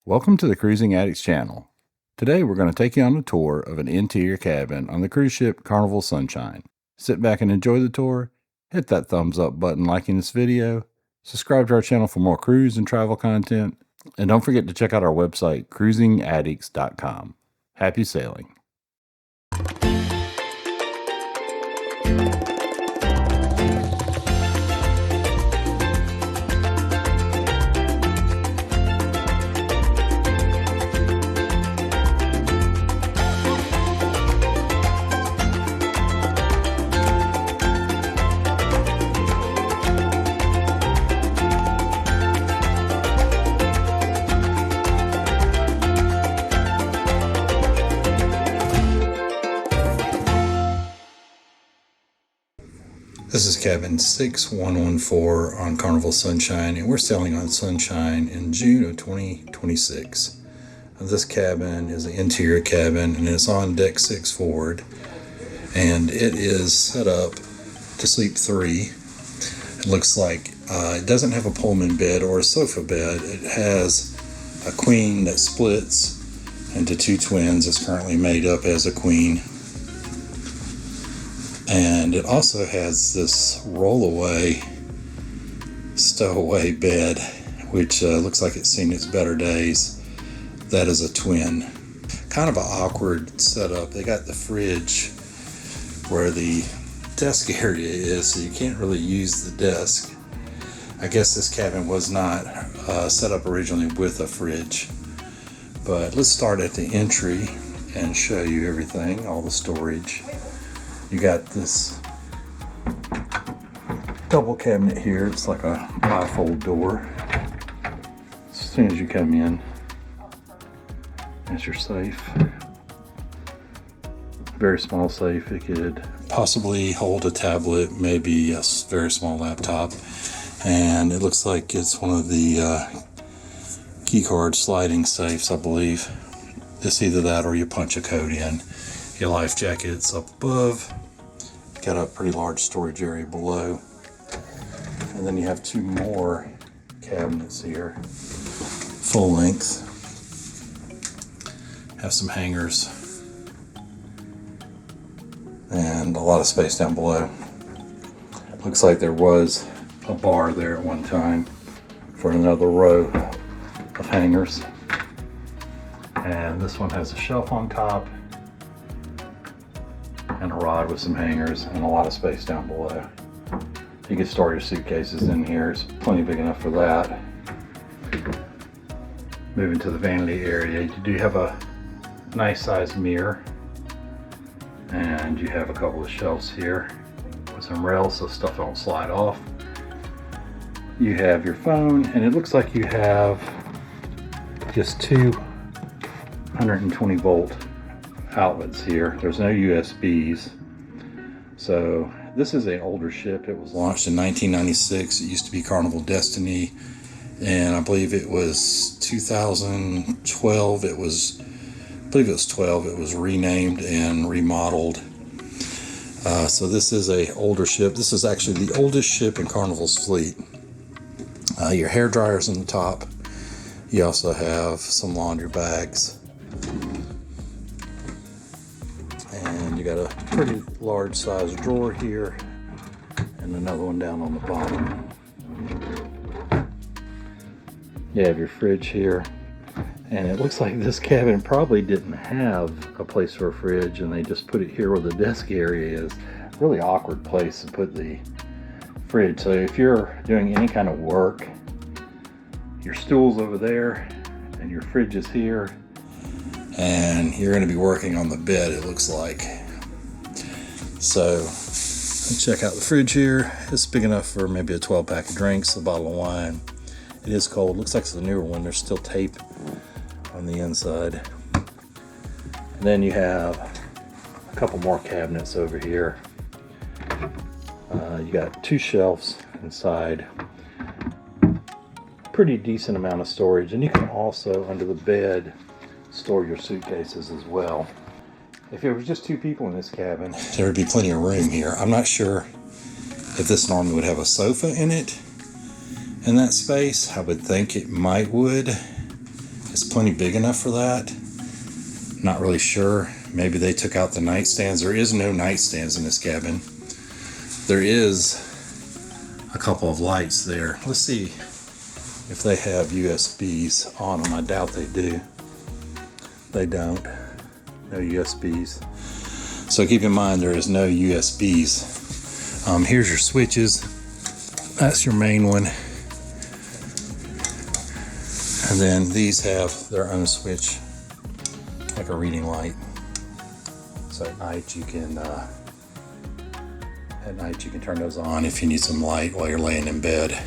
Welcome to the Cruising Addicts channel. Today we're going to take you on a tour of an interior cabin on the cruise ship Carnival Sunshine. Sit back and enjoy the tour, hit that thumbs up button liking this video, subscribe to our channel for more cruise and travel content, and don't forget to check out our website cruisingaddicts.com. Happy sailing. This is cabin 6114 on Carnival Sunshine, and we're sailing on Sunshine in June of 2026. This cabin is an interior cabin, and it's on deck 6 forward, and it is set up to sleep 3. It looks like it doesn't have a Pullman bed or a sofa bed. It has a queen that splits into 2 twins. It's currently made up as a queen. And it also has this roll-away, stowaway bed, which looks like it's seen its better days. That is a twin. Kind of an awkward setup. They got the fridge where the desk area is, so you can't really use the desk. I guess this cabin was not set up originally with a fridge. But let's start at the entry and show you everything, all the storage. You got this double cabinet here. It's like a bifold door. As soon as you come in, that's your safe. Very small safe. It could possibly hold a tablet, maybe a very small laptop. And it looks like it's one of the key card sliding safes, I believe. It's either that or you punch a code in. Your life jacket's up above. Got a pretty large storage area below. And then you have 2 more cabinets here, full length. Have some hangers. And a lot of space down below. Looks like there was a bar there at one time for another row of hangers. And this one has a shelf on top and a rod with some hangers and a lot of space down below. You can store your suitcases in here. It's plenty big enough for that. Moving to the vanity area, you do have a nice sized mirror, and you have a couple of shelves here with some rails so stuff don't slide off. You have your phone, and it looks like you have just 2 120 volt outlets here. There's no USBs. So this is an older ship. It was launched in 1996. It used to be Carnival Destiny, and I believe it was 2012. It was renamed and remodeled. So this is a older ship. This is actually the oldest ship in Carnival's fleet. Your hair dryer's on the top. You also have some laundry bags. And you got a pretty large size drawer here and another one down on the bottom. You have your fridge here, and it looks like this cabin probably didn't have a place for a fridge, and they just put it here where the desk area is. Really awkward place to put the fridge. So if you're doing any kind of work, your stool's over there and your fridge is here, and you're going to be working on the bed, it looks like. So let's check out the fridge here. It's big enough for maybe a 12 pack of drinks, a bottle of wine. It is cold. Looks like it's a newer one. There's still tape on the inside. And then you have a couple more cabinets over here. You got 2 shelves inside. Pretty decent amount of storage, and you can also under the bed store your suitcases as well. If it was just 2 people in this cabin, there would be plenty of room here. I'm not sure if this normally would have a sofa in it in that space. I would think it might would. It's plenty big enough for that. Not really sure. Maybe they took out the nightstands. There is no nightstands in this cabin. There is a couple of lights there. Let's see if they have USBs on them. I doubt they do. They don't. No USBs. So keep in mind there is no USBs. Here's your switches. That's your main one. And then these have their own switch, like a reading light. So at night you can turn those on if you need some light while you're laying in bed.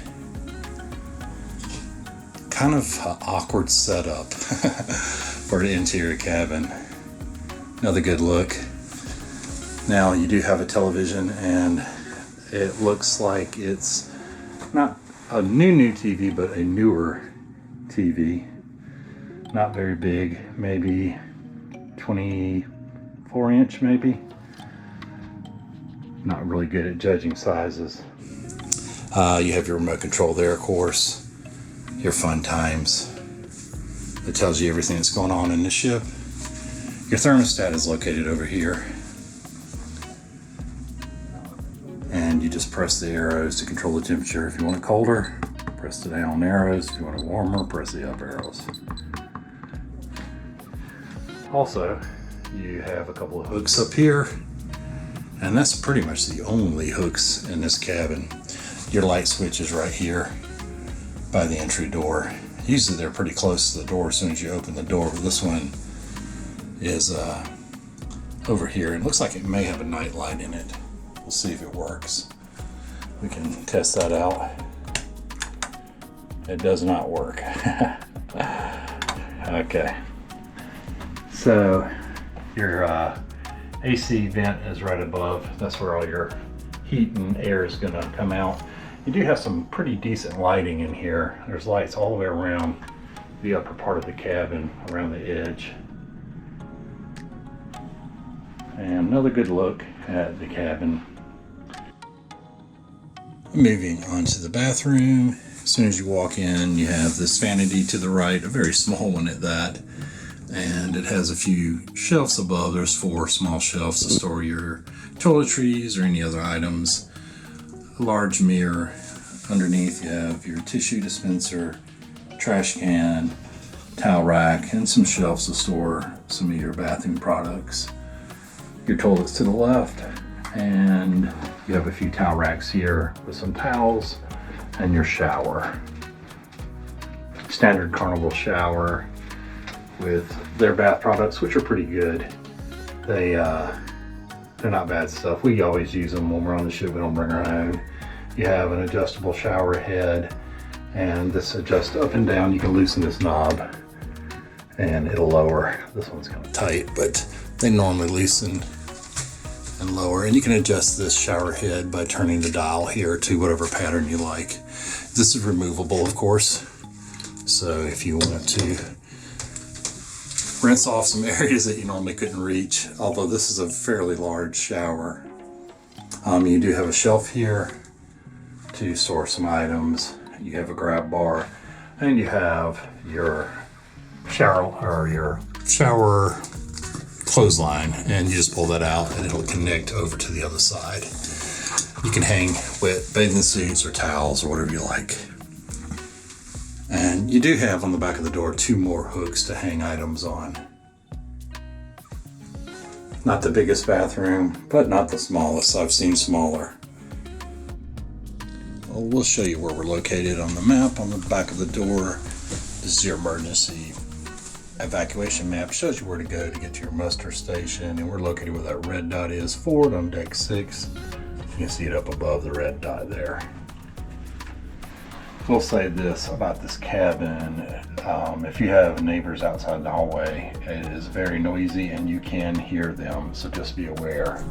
Kind of an awkward setup for the interior cabin. Another good look. Now you do have a television, and it looks like it's not a new TV, but a newer TV. Not very big, maybe 24 inch maybe. Not really good at judging sizes. You have your remote control there, of course. Your fun times. It tells you everything that's going on in the ship. Your thermostat is located over here. And you just press the arrows to control the temperature. If you want it colder, press the down arrows. If you want it warmer, press the up arrows. Also, you have a couple of hooks up here, and that's pretty much the only hooks in this cabin. Your light switch is right here by the entry door. Usually they're pretty close to the door as soon as you open the door, but this one is over here. It looks like it may have a night light in it. We'll see if it works. We can test that out. It does not work. Okay. So your AC vent is right above. That's where all your heat and air is gonna come out. You do have some pretty decent lighting in here. There's lights all the way around the upper part of the cabin, around the edge. And another good look at the cabin. Moving on to the bathroom. As soon as you walk in, you have this vanity to the right, a very small one at that. And it has a few shelves above. There's 4 small shelves to store your toiletries or any other items. A large mirror. Underneath you have your tissue dispenser, trash can, towel rack, and some shelves to store some of your bathroom products. Your toilet's to the left, and you have a few towel racks here with some towels and your shower. Standard Carnival shower with their bath products, which are pretty good. They're not bad stuff. We always use them when we're on the ship. We don't bring our own. You have an adjustable shower head, and this adjusts up and down. You can loosen this knob and it'll lower. This one's kind of tight, but they normally loosen and lower. And you can adjust this shower head by turning the dial here to whatever pattern you like. This is removable, of course. So if you want to rinse off some areas that you normally couldn't reach, although this is a fairly large shower. You do have a shelf here to store some items. You have a grab bar, and you have your shower clothesline, and you just pull that out and it'll connect over to the other side. You can hang wet bathing suits or towels or whatever you like. And you do have on the back of the door 2 more hooks to hang items on. Not the biggest bathroom, but not the smallest. I've seen smaller. Well, we'll show you where we're located on the map on the back of the door. This is your emergency evacuation map. Shows you where to go to get to your muster station, and we're located where that red dot is, forward on deck 6. You can see it up above the red dot there. We'll say this about this cabin. If you have neighbors outside the hallway, it is very noisy and you can hear them, so just be aware.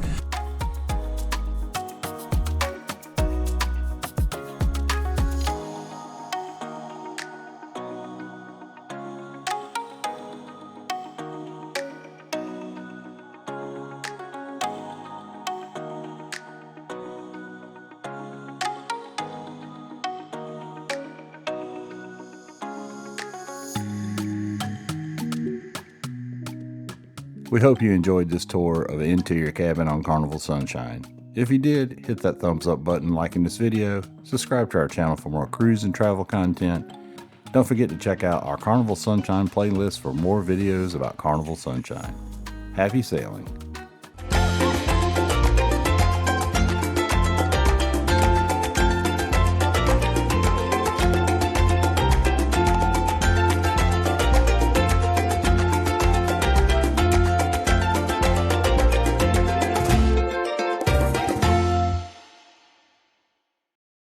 We hope you enjoyed this tour of the interior cabin on Carnival Sunshine. If you did, hit that thumbs up button liking this video, subscribe to our channel for more cruise and travel content. Don't forget to check out our Carnival Sunshine playlist for more videos about Carnival Sunshine. Happy sailing!